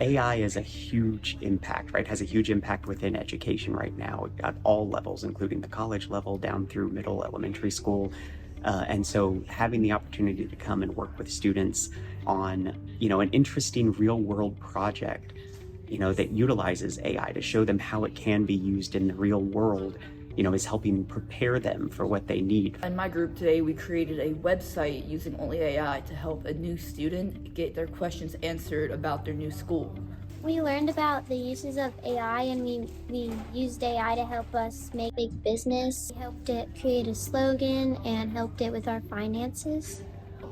AI is a huge impact, right? Has a huge impact within education right now at all levels, including the college level down through middle elementary school. And so having the opportunity to come and work with students on, an interesting real world project, that utilizes AI to show them how it can be used in the real world, is helping prepare them for what they need. In my group today, we created a website using only AI to help a new student get their questions answered about their new school. We learned about the uses of AI, and we used AI to help us make big business. We helped it create a slogan and helped it with our finances.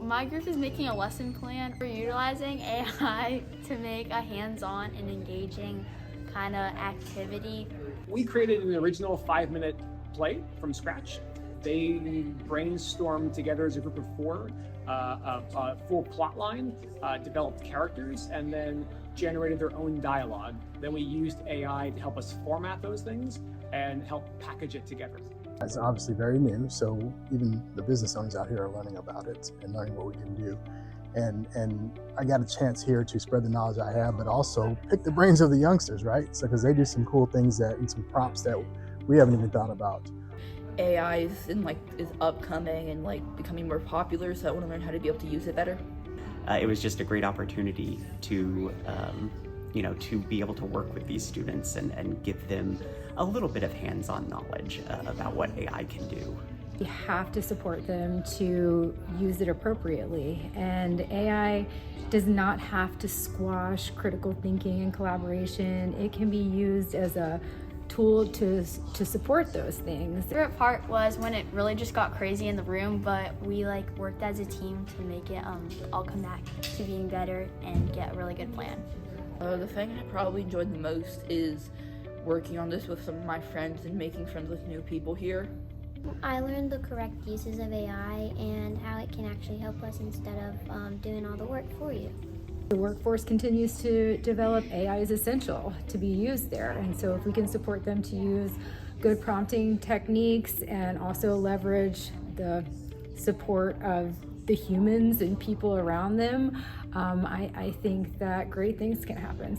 My group is making a lesson plan. We're utilizing AI to make a hands-on and engaging kind of activity. We created an original 5-minute play from scratch. They brainstormed together as a group of four, a full plot line, developed characters, and then generated their own dialogue. Then we used AI to help us format those things and help package it together. It's obviously very new, so even the business owners out here are learning about it and learning what we can do. And I got a chance here to spread the knowledge I have, but also pick the brains of the youngsters, right? So because they do some cool things and some prompts that we haven't even thought about. AI is upcoming and becoming more popular, so I want to learn how to be able to use it better. It was just a great opportunity to, to be able to work with these students and give them a little bit of hands-on knowledge about what AI can do. We have to support them to use it appropriately, and AI does not have to squash critical thinking and collaboration. It can be used as a tool to support those things. The favorite part was when it really just got crazy in the room, but we worked as a team to make it all come back to being better and get a really good plan. The thing I probably enjoyed the most is working on this with some of my friends and making friends with new people here. I learned the correct uses of AI and how it can actually help us instead of doing all the work for you. The workforce continues to develop. AI is essential to be used there, and so if we can support them to use good prompting techniques and also leverage the support of the humans and people around them, I think that great things can happen.